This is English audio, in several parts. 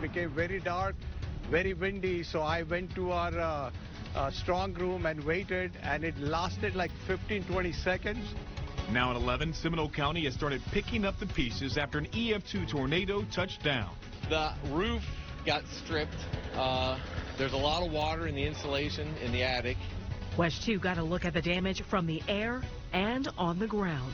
became very dark, very windy, so I went to our strong room and waited, and it lasted like 15-20 seconds. Now at 11, Seminole County has started picking up the pieces after an EF2 tornado touched down. The roof got stripped. There's a lot of water in the insulation in the attic. WESH 2 got a look at the damage from the air and on the ground.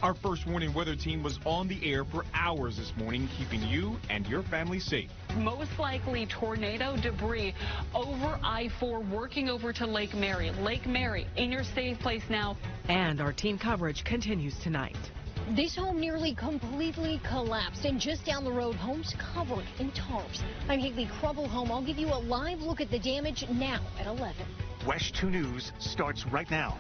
Our first warning weather team was on the air for hours this morning, keeping you and your family safe. Most likely tornado debris over I-4 working over to Lake Mary. Lake Mary in your safe place now. And our team coverage continues tonight. This home nearly completely collapsed, and just down the road, homes covered in tarps. I'm Haley Krubble. I'll give you a live look at the damage now at 11. WESH 2 News starts right now.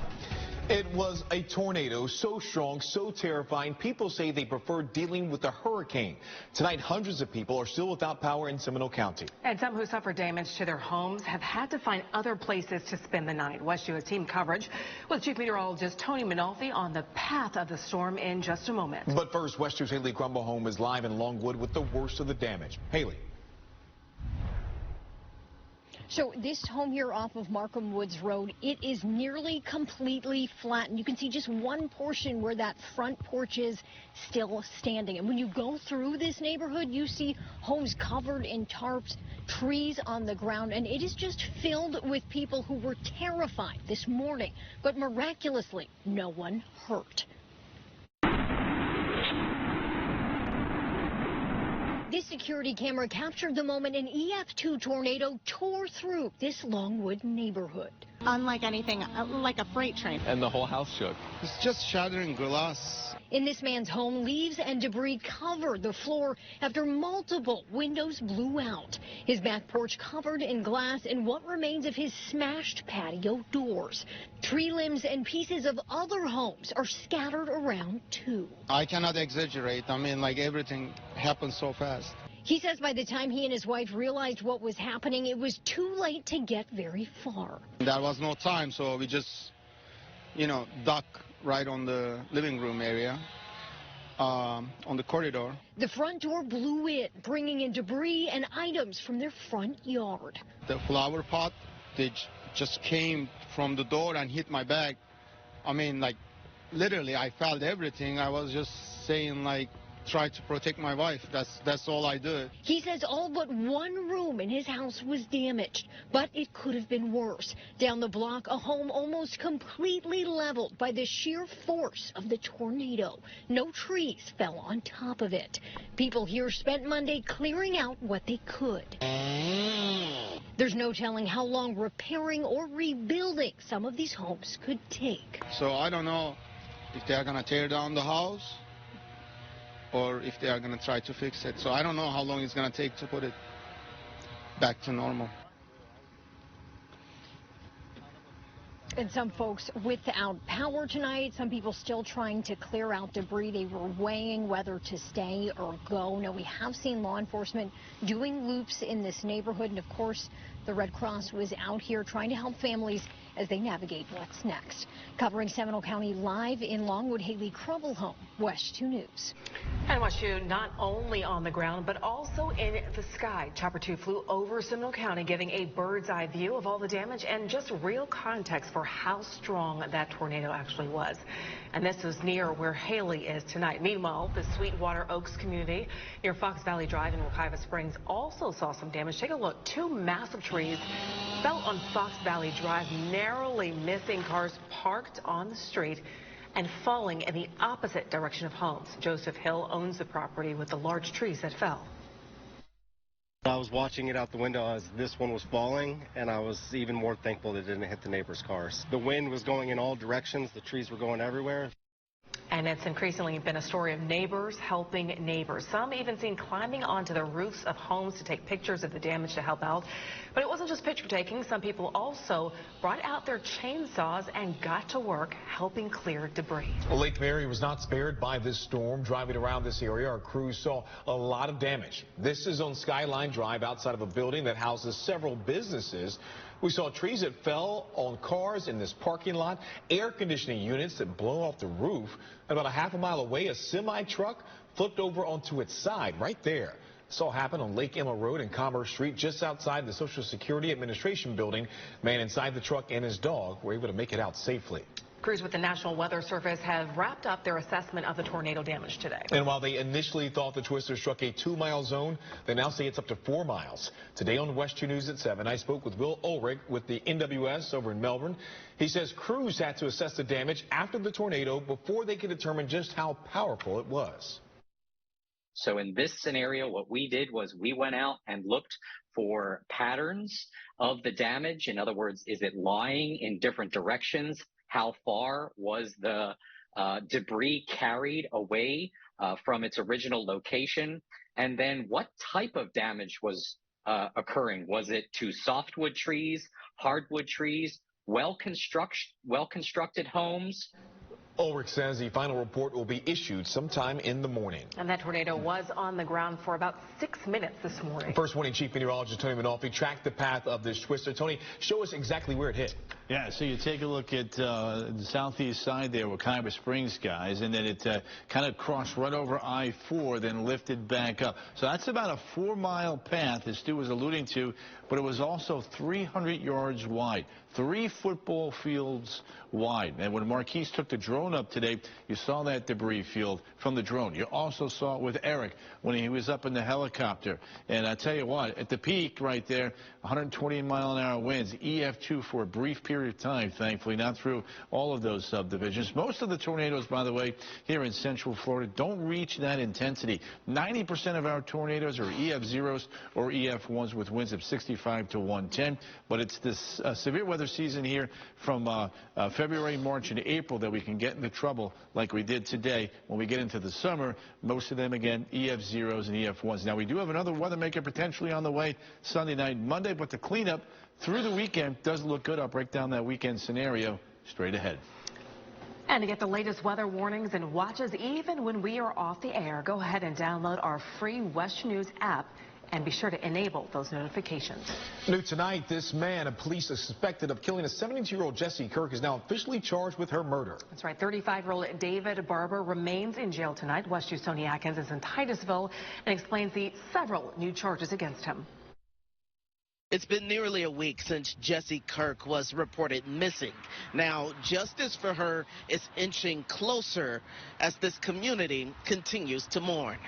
It was a tornado so strong, so terrifying, people say they prefer dealing with a hurricane. Tonight, hundreds of people are still without power in Seminole County. And some who suffered damage to their homes have had to find other places to spend the night. WESH 2 has team coverage with Chief Meteorologist Tony Minolfi on the path of the storm in just a moment. But first, WESH 2's Haley Krumble is live in Longwood with the worst of the damage. Haley. So this home here off of Markham Woods Road, it is nearly completely flattened. You can see just one portion where that front porch is still standing. And when you go through this neighborhood, you see homes covered in tarps, trees on the ground, and it is just filled with people who were terrified this morning. But miraculously, no one hurt. This security camera captured the moment an EF2 tornado tore through this Longwood neighborhood. Unlike anything, like a freight train. And the whole house shook. It's just shattering glass. In this man's home, leaves and debris covered the floor after multiple windows blew out. His back porch covered in glass and what remains of his smashed patio doors. Tree limbs and pieces of other homes are scattered around too. I cannot exaggerate. I mean, like, everything happened so fast. He says by the time he and his wife realized what was happening, it was too late to get very far. There was no time, so we just, duck right on the living room area, on the corridor. The front door blew in, bringing in debris and items from their front yard. The flower pot, they just came from the door and hit my back. I mean, like, literally, I felt everything. I was just saying, like, try to protect my wife. That's all I did. He says all but one room in his house was damaged, but it could have been worse. Down the block, a home almost completely leveled by the sheer force of the tornado. No trees fell on top of it. People here spent Monday clearing out what they could. There's no telling how long repairing or rebuilding some of these homes could take. So I don't know if they're going to tear down the house or if they are going to try to fix it. So I don't know how long it's going to take to put it back to normal. And some folks without power tonight, some people still trying to clear out debris. They were weighing whether to stay or go. Now, we have seen law enforcement doing loops in this neighborhood. And, of course, the Red Cross was out here trying to help families as they navigate what's next. Covering Seminole County live in Longwood, Haley Krubble, WESH 2 News. And WESH 2 not only on the ground, but also in the sky. Chopper 2 flew over Seminole County, giving a bird's eye view of all the damage and just real context for how strong that tornado actually was. And this is near where Haley is tonight. Meanwhile, the Sweetwater Oaks community near Fox Valley Drive in Wekiva Springs also saw some damage. Take a look. Two massive trees fell on Fox Valley Drive, narrowly missing cars parked on the street and falling in the opposite direction of homes. Joseph Hill owns the property with the large trees that fell. I was watching it out the window as this one was falling, and I was even more thankful that it didn't hit the neighbors' cars. The wind was going in all directions. The trees were going everywhere. And it's increasingly been a story of neighbors helping neighbors. Some even seen climbing onto the roofs of homes to take pictures of the damage to help out. But it wasn't just picture taking. Some people also brought out their chainsaws and got to work helping clear debris. Lake Mary was not spared by this storm. Driving around this area, our crews saw a lot of damage. This is on Skyline Drive outside of a building that houses several businesses. We saw trees that fell on cars in this parking lot, air conditioning units that blow off the roof. About a half a mile away, a semi-truck flipped over onto its side right there. This all happened on Lake Emma Road and Commerce Street, just outside the Social Security Administration building. Man inside the truck and his dog were able to make it out safely. Crews with the National Weather Service have wrapped up their assessment of the tornado damage today. And while they initially thought the twister struck a 2-mile zone, they now say it's up to 4 miles. Today on WESH 2 News at 7, I spoke with Will Ulrich with the NWS over in Melbourne. He says crews had to assess the damage after the tornado before they could determine just how powerful it was. So in this scenario, what we did was we went out and looked for patterns of the damage. In other words, is it lying in different directions? How far was the debris carried away from its original location? And then what type of damage was occurring? Was it to softwood trees, hardwood trees, well-constructed homes? Ulrich says the final report will be issued sometime in the morning. And that tornado was on the ground for about 6 minutes this morning. First Warning Chief Meteorologist Tony Manolfi tracked the path of this twister. Tony, show us exactly where it hit. Yeah, so you take a look at the southeast side there where Kyber Springs, guys, and then it kind of crossed right over I-4, then lifted back up. So that's about a 4-mile path, as Stu was alluding to, but it was also 300 yards wide, 3 football fields wide. And when Marquise took the drone up today, you saw that debris field from the drone. You also saw it with Eric when he was up in the helicopter. And I tell you what, at the peak right there, 120-mile-an-hour winds, EF2 for a brief period of time, thankfully, not through all of those subdivisions. Most of the tornadoes, by the way, here in Central Florida don't reach that intensity. 90% of our tornadoes are EF0s or EF1s with winds of 65 to 110. But it's this severe weather season here from February, March, and April that we can get into trouble like we did today. When we get into the summer, most of them, again, EF0s and EF1s. Now, we do have another weather maker potentially on the way Sunday night and Monday, but the cleanup through the weekend does look good. I'll break down that weekend scenario straight ahead. And to get the latest weather warnings and watches even when we are off the air, go ahead and download our free WESH News app and be sure to enable those notifications. New tonight, this man, a police suspected of killing a 72-year-old Jessie Kirk, is now officially charged with her murder. That's right. 35-year-old David Barber remains in jail tonight. WESH 2's Tony Atkins is in Titusville and explains the several new charges against him. It's been nearly a week since Jessie Kirk was reported missing. Now, justice for her is inching closer as this community continues to mourn.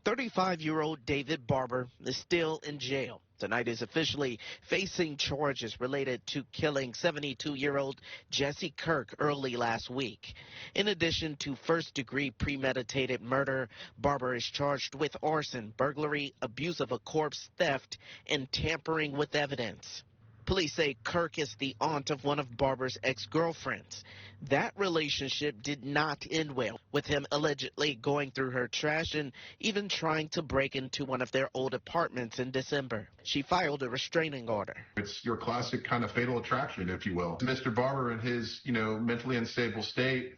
35-year-old David Barber is still in jail. Tonight is officially facing charges related to killing 72-year-old Jessie Kirk early last week. In addition to first-degree premeditated murder, Barber is charged with arson, burglary, abuse of a corpse, theft, and tampering with evidence. Police say Kirk is the aunt of one of Barber's ex-girlfriends. That relationship did not end well, with him allegedly going through her trash and even trying to break into one of their old apartments in December. She filed a restraining order. It's your classic kind of fatal attraction, if you will. Mr. Barber, in his, mentally unstable state,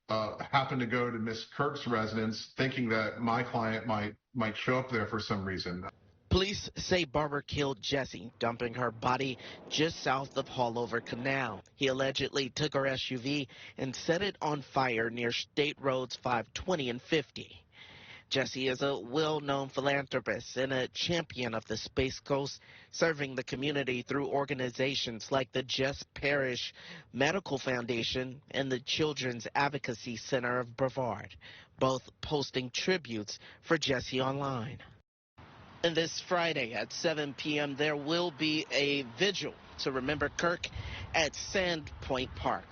happened to go to Miss Kirk's residence thinking that my client might show up there for some reason. Police say Barber killed Jessie, dumping her body just south of Hallover Canal. He allegedly took her SUV and set it on fire near State Roads 520 and 50. Jessie is a well-known philanthropist and a champion of the Space Coast, serving the community through organizations like the Jess Parrish Medical Foundation and the Children's Advocacy Center of Brevard, both posting tributes for Jessie online. And this Friday at 7 p.m., there will be a vigil to remember Kirk at Sandpoint Park.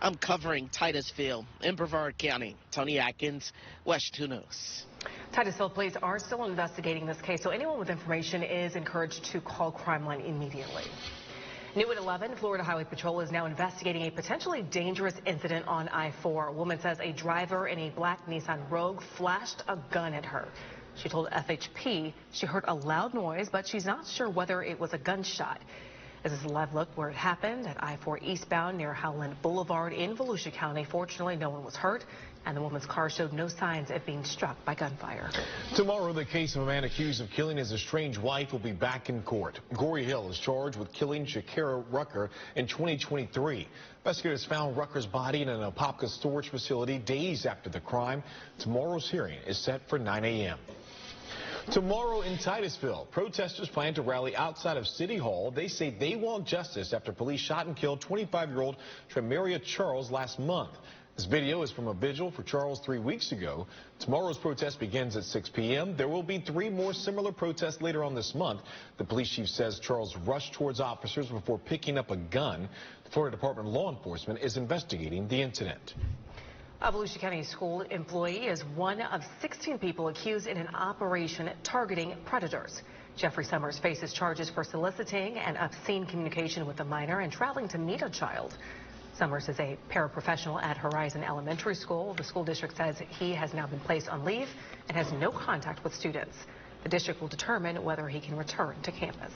I'm covering Titusville in Brevard County. Tony Atkins, WESH 2 News. Titusville police are still investigating this case, so anyone with information is encouraged to call Crime Line immediately. New at 11, Florida Highway Patrol is now investigating a potentially dangerous incident on I-4. A woman says a driver in a black Nissan Rogue flashed a gun at her. She told FHP she heard a loud noise, but she's not sure whether it was a gunshot. This is a live look where it happened at I-4 eastbound near Howland Boulevard in Volusia County. Fortunately, no one was hurt, and the woman's car showed no signs of being struck by gunfire. Tomorrow, the case of a man accused of killing his estranged wife will be back in court. Gory Hill is charged with killing Shakira Rucker in 2023. Investigators found Rucker's body in an Apopka storage facility days after the crime. Tomorrow's hearing is set for 9 a.m. Tomorrow in Titusville, protesters plan to rally outside of City Hall. They say they want justice after police shot and killed 25-year-old Tremaria Charles last month. This video is from a vigil for Charles 3 weeks ago. Tomorrow's protest begins at 6 p.m. There will be 3 more similar protests later on this month. The police chief says Charles rushed towards officers before picking up a gun. The Florida Department of Law Enforcement is investigating the incident. A Volusia County school employee is one of 16 people accused in an operation targeting predators. Jeffrey Summers faces charges for soliciting and obscene communication with a minor and traveling to meet a child. Summers is a paraprofessional at Horizon Elementary School. The school district says he has now been placed on leave and has no contact with students. The district will determine whether he can return to campus.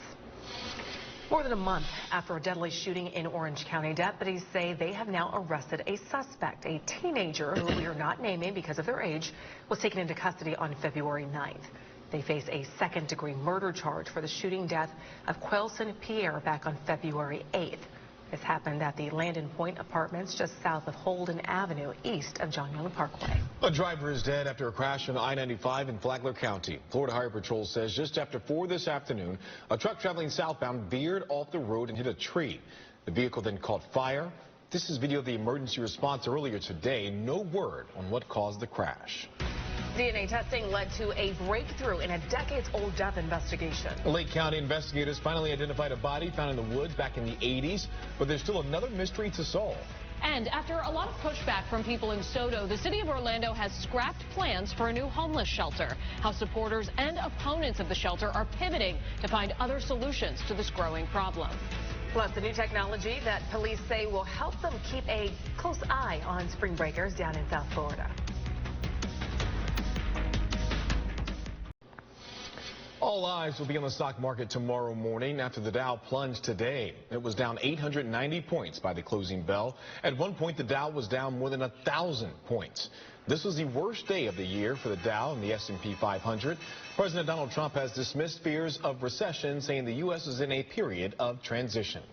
More than a month after a deadly shooting in Orange County, deputies say they have now arrested a suspect. A teenager who we are not naming because of their age was taken into custody on February 9th. They face a second-degree murder charge for the shooting death of Quelson Pierre back on February 8th. This happened at the Landon Point Apartments just south of Holden Avenue, east of John Young Parkway. A driver is dead after a crash on I-95 in Flagler County. Florida Highway Patrol says just after 4 this afternoon, a truck traveling southbound veered off the road and hit a tree. The vehicle then caught fire. This is video of the emergency response earlier today. No word on what caused the crash. DNA testing led to a breakthrough in a decades-old death investigation. Lake County investigators finally identified a body found in the woods back in the 80s, but there's still another mystery to solve. And after a lot of pushback from people in Soto, the city of Orlando has scrapped plans for a new homeless shelter. How supporters and opponents of the shelter are pivoting to find other solutions to this growing problem. Plus, the new technology that police say will help them keep a close eye on spring breakers down in South Florida. All eyes will be on the stock market tomorrow morning after the Dow plunged today. It was down 890 points by the closing bell. At one point, the Dow was down more than 1,000 points. This was the worst day of the year for the Dow and the S&P 500. President Donald Trump has dismissed fears of recession, saying the U.S. is in a period of transition.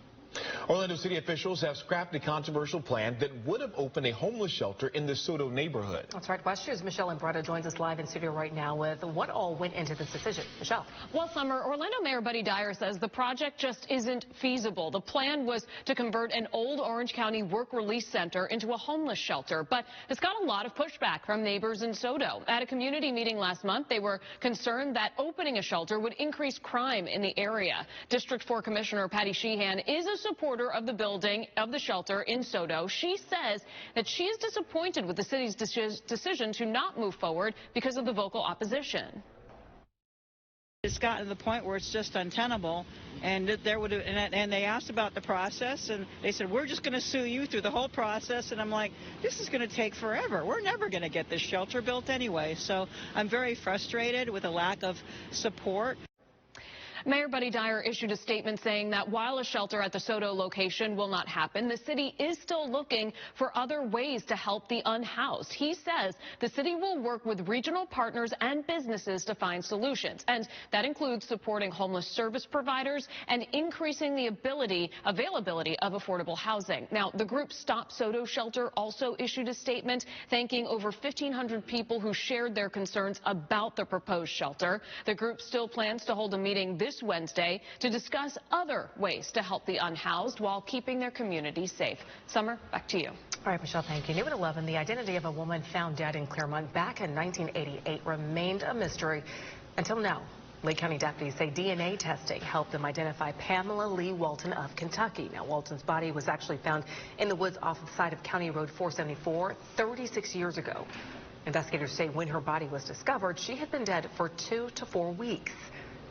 Orlando City officials have scrapped a controversial plan that would have opened a homeless shelter in the Soto neighborhood. That's right. WESH News' Michelle Imbretta joins us live in studio right now with what all went into this decision. Michelle. Well, Summer, Orlando Mayor Buddy Dyer says the project just isn't feasible. The plan was to convert an old Orange County work release center into a homeless shelter, but it's got a lot of pushback from neighbors in Soto. At a community meeting last month, they were concerned that opening a shelter would increase crime in the area. District 4 Commissioner Patty Sheehan is a supporter of the building of the shelter in Soto. She says that she is disappointed with the city's decision to not move forward because of the vocal opposition. It's gotten to the point where it's just untenable, and they asked about the process, and they said, we're just going to sue you through the whole process. And I'm like, this is going to take forever. We're never going to get this shelter built anyway. So I'm very frustrated with the lack of support. Mayor Buddy Dyer issued a statement saying that while a shelter at the Soto location will not happen, the city is still looking for other ways to help the unhoused. He says the city will work with regional partners and businesses to find solutions, and that includes supporting homeless service providers and increasing the availability of affordable housing. Now, the group Stop Soto Shelter also issued a statement thanking over 1,500 people who shared their concerns about the proposed shelter. The group still plans to hold a meeting this Wednesday to discuss other ways to help the unhoused while keeping their community safe. Summer, back to you. All right, Michelle, thank you. New at 11, the identity of a woman found dead in Claremont back in 1988 remained a mystery until now. Lake County deputies say DNA testing helped them identify Pamela Lee Walton of Kentucky. Now, Walton's body was actually found in the woods off the side of County Road 474 36 years ago. Investigators say when her body was discovered, she had been dead for 2 to 4 weeks.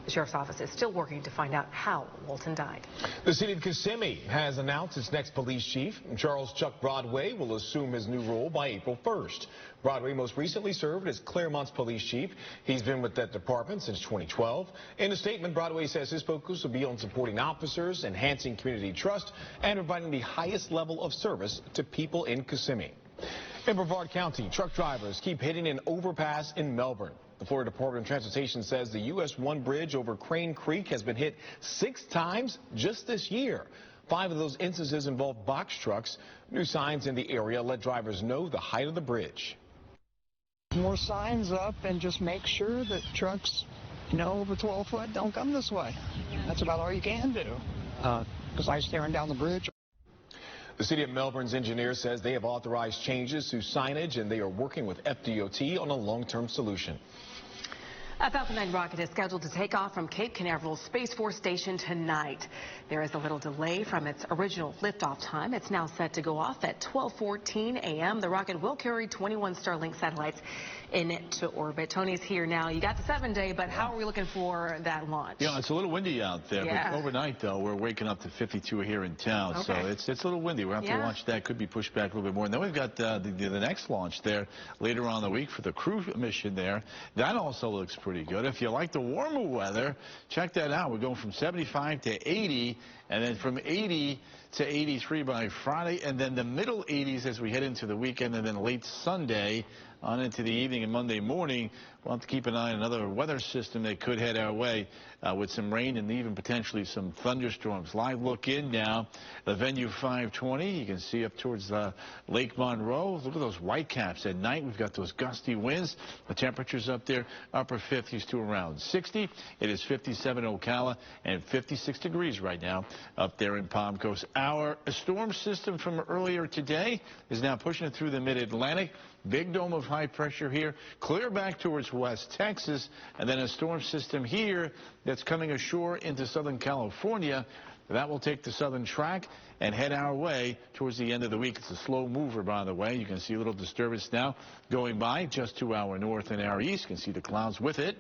The sheriff's office is still working to find out how Walton died. The city of Kissimmee has announced its next police chief. Charles Chuck Broadway will assume his new role by April 1st. Broadway most recently served as Claremont's police chief. He's been with that department since 2012. In a statement, Broadway says his focus will be on supporting officers, enhancing community trust, and providing the highest level of service to people in Kissimmee. In Brevard County, truck drivers keep hitting an overpass in Melbourne. The Florida Department of Transportation says the US 1 bridge over Crane Creek has been hit 6 times just this year. 5 of those instances involved box trucks. New signs in the area let drivers know the height of the bridge. More signs up and just make sure that trucks, over 12 foot don't come this way. That's about all you can do. Because I'm staring down the bridge. The city of Melbourne's engineer says they have authorized changes to signage and they are working with FDOT on a long-term solution. A Falcon 9 rocket is scheduled to take off from Cape Canaveral Space Force Station tonight. There is a little delay from its original liftoff time. It's now set to go off at 12:14 a.m. The rocket will carry 21 Starlink satellites into orbit. Tony's here now. You got the 7-day, but how are we looking for that launch? Yeah, it's a little windy out there. Yeah. But overnight, though, we're waking up to 52 here in town. Okay. So it's a little windy. We'll have to watch that. Could be pushed back a little bit more. And then we've got the next launch there later on in the week for the crew mission there. That also looks pretty good. If you like the warmer weather, check that out. We're going from 75 to 80, and then from 80 to 83 by Friday, and then the middle 80s as we head into the weekend, and then late Sunday on into the evening and Monday morning. We'll have to keep an eye on another weather system that could head our way with some rain and even potentially some thunderstorms. Live look in now. The venue 520. You can see up towards Lake Monroe. Look at those white caps at night. We've got those gusty winds. The temperatures up there, upper 50s to around 60. It is 57 in Ocala and 56 degrees right now up there in Palm Coast. Our storm system from earlier today is now pushing it through the mid-Atlantic. Big dome of high pressure here, clear back towards West Texas, and then a storm system here that's coming ashore into Southern California. That will take the southern track and head our way towards the end of the week. It's a slow mover, by the way. You can see a little disturbance now going by just to our north and our east. You can see the clouds with it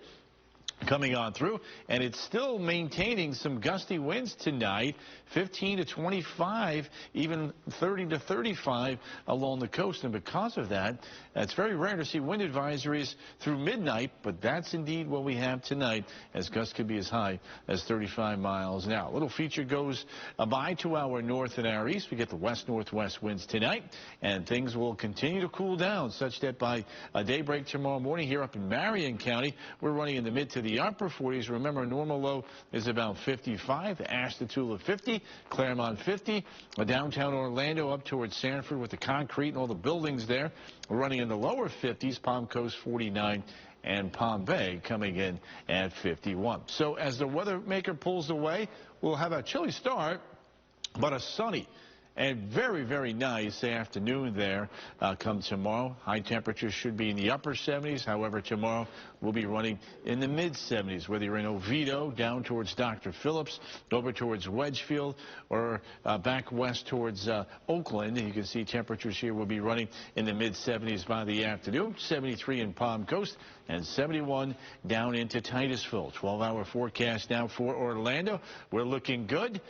coming on through, and it's still maintaining some gusty winds tonight, 15 to 25, even 30 to 35 along the coast. And because of that, it's very rare to see wind advisories through midnight, but that's indeed what we have tonight, as gusts could be as high as 35 miles an hour. A little feature goes by to our north and our east. We get the west-northwest winds tonight, and things will continue to cool down, such that by daybreak tomorrow morning here up in Marion County, we're running in the mid to the upper 40s. Remember, normal low is about 55. Ashtabula 50, Claremont 50, downtown Orlando up towards Sanford with the concrete and all the buildings there. We're running in the lower 50s, Palm Coast 49, and Palm Bay coming in at 51. So as the weather maker pulls away, we'll have a chilly start, but a sunny and very, very nice afternoon there come tomorrow. High temperatures should be in the upper 70s. However, tomorrow we'll be running in the mid-70s, whether you're in Oviedo, down towards Dr. Phillips, over towards Wedgefield, or back west towards Oakland. And you can see temperatures here will be running in the mid-70s by the afternoon. 73 in Palm Coast and 71 down into Titusville. 12-hour forecast now for Orlando. We're looking good.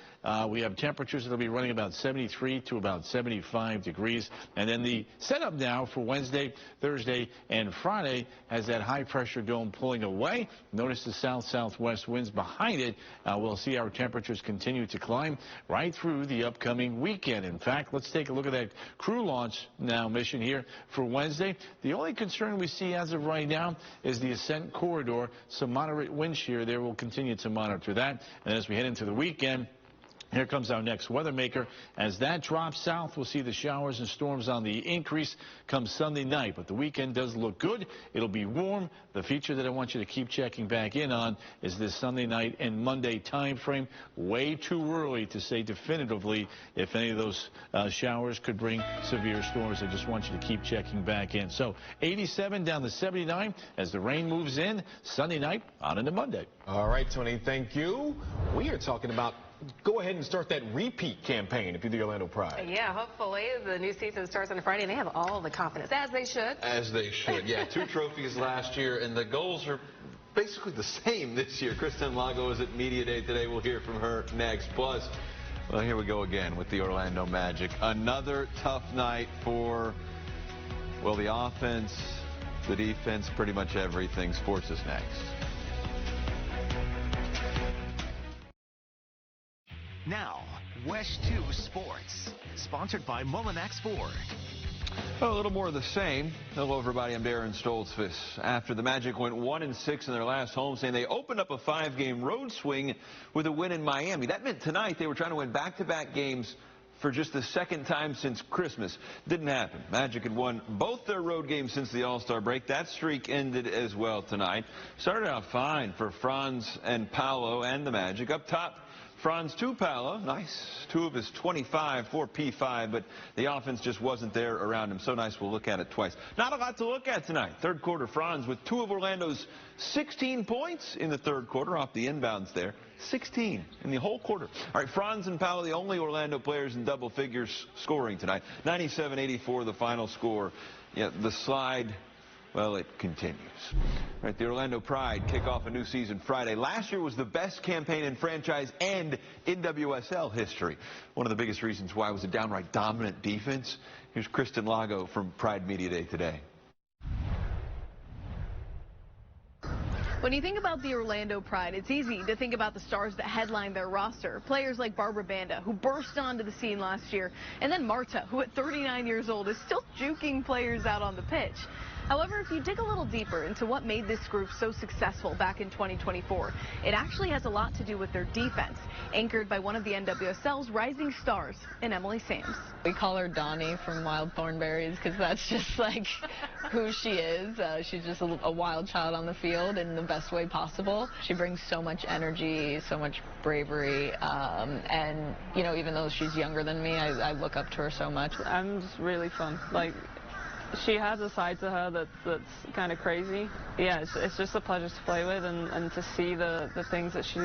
We have temperatures that will be running about 73 to about 75 degrees. And then the setup now for Wednesday, Thursday, and Friday has that high-pressure dome pulling away. Notice the south-southwest winds behind it. We'll see our temperatures continue to climb right through the upcoming weekend. In fact, let's take a look at that crew launch now mission here for Wednesday. The only concern we see as of right now is the ascent corridor. Some moderate wind shear there. We'll continue to monitor that. And as we head into the weekend, here comes our next weather maker. As that drops south, we'll see the showers and storms on the increase come Sunday night. But the weekend does look good. It'll be warm. The feature that I want you to keep checking back in on is this Sunday night and Monday time frame. Way too early to say definitively if any of those showers could bring severe storms. I just want you to keep checking back in. So 87 down to 79 as the rain moves in Sunday night on into Monday. All right, Tony, thank you. We are talking about go ahead and start that repeat campaign if you're the Orlando Pride. Yeah, hopefully the new season starts on Friday and they have all the confidence, as they should. As they should, yeah. 2 trophies last year, and the goals are basically the same this year. Kristen Lago is at Media Day today. We'll hear from her next. Plus, well, here we go again with the Orlando Magic. Another tough night for, well, the offense, the defense, pretty much everything. Sports is next. Now, WESH 2 Sports, sponsored by Mullinax Ford. Well, a little more of the same. Hello, everybody. I'm Darren Stoltzfus. After the Magic went 1-6 in their last homestand, they opened up a 5-game road swing with a win in Miami. That meant tonight they were trying to win back-to-back games for just the second time since Christmas. Didn't happen. Magic had won both their road games since the All-Star break. That streak ended as well tonight. Started out fine for Franz and Paolo and the Magic. Up top, Franz to Paolo, nice. 2 of his 25 for P5, but the offense just wasn't there around him. So nice we'll look at it twice. Not a lot to look at tonight. Third quarter, Franz with 2 of Orlando's 16 points in the third quarter off the inbounds there. 16 in the whole quarter. All right, Franz and Paolo, the only Orlando players in double figures scoring tonight. 97-84 the final score. Yeah, the slide, well, it continues. Right, the Orlando Pride kick off a new season Friday. Last year was the best campaign in franchise and NWSL history. One of the biggest reasons why was a downright dominant defense. Here's Kristen Lago from Pride Media Day today. When you think about the Orlando Pride, it's easy to think about the stars that headline their roster. Players like Barbara Banda, who burst onto the scene last year, and then Marta, who at 39 years old is still juking players out on the pitch. However, if you dig a little deeper into what made this group so successful back in 2024, it actually has a lot to do with their defense, anchored by one of the NWSL's rising stars in Emily Sams. We call her Donnie from Wild Thornberries because that's just like who she is. She's just a wild child on the field in the best way possible. She brings so much energy, so much bravery, and, you know, even though she's younger than me, I look up to her so much. I'm just really fun. Like, she has a side to her that's kind of crazy. Yeah, it's just a pleasure to play with and to see the things that she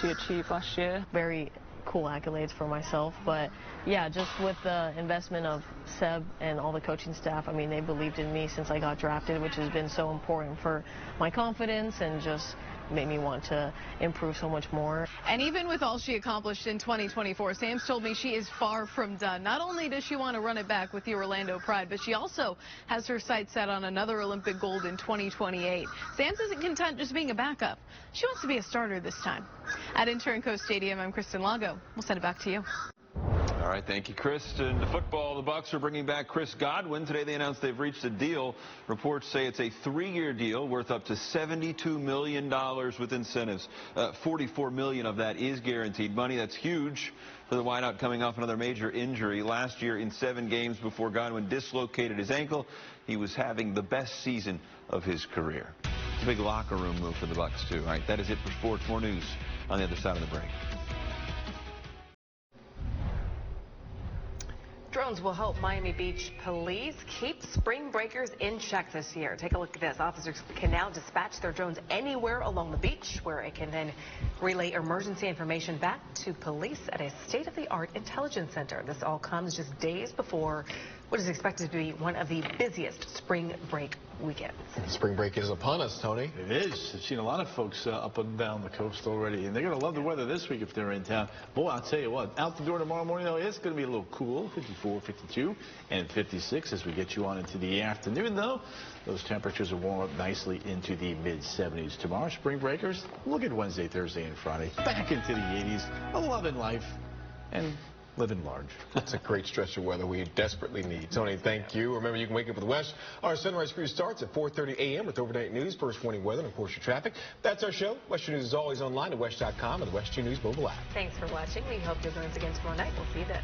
achieved last year. Very cool accolades for myself, but yeah, just with the investment of Seb and all the coaching staff, I mean, they believed in me since I got drafted, which has been so important for my confidence and just made me want to improve so much more. And even with all she accomplished in 2024, Sams told me she is far from done. Not only does she want to run it back with the Orlando Pride, but she also has her sights set on another Olympic gold in 2028. Sams isn't content just being a backup. She wants to be a starter this time. At Internco Stadium, I'm Kristen Lago. We'll send it back to you. All right, thank you, Kristen. To football, the Bucks are bringing back Chris Godwin. Today they announced they've reached a deal. Reports say it's a 3-year deal worth up to $72 million with incentives. $44 million of that is guaranteed money. That's huge for the wideout coming off another major injury. Last year in 7 games before Godwin dislocated his ankle, he was having the best season of his career. It's a big locker room move for the Bucks, too. All right, that is it for sports. More news on the other side of the break. Drones will help Miami Beach police keep spring breakers in check this year. Take a look at this. Officers can now dispatch their drones anywhere along the beach, where it can then relay emergency information back to police at a state-of-the-art intelligence center. This all comes just days before what is expected to be one of the busiest spring break weekends. Spring break is upon us, Tony. It is. I've seen a lot of folks up and down the coast already, and they're going to love the weather this week if they're in town. Boy, I'll tell you what, out the door tomorrow morning, though, it's going to be a little cool, 54, 52, and 56 as we get you on into the afternoon, though. Those temperatures will warm up nicely into the mid-70s tomorrow. Spring breakers, look at Wednesday, Thursday, and Friday. Back into the 80s, loving life and living large. That's a great stretch of weather we desperately need. Tony, thank you. Remember, you can wake up with WESH. Our sunrise crew starts at 4:30 a.m. with overnight news, first warning weather, and of course your traffic. That's our show. WESH News is always online at WESH.com and the WESH 2 News mobile app. Thanks for watching. We hope you'll join us again tomorrow night. We'll see you then.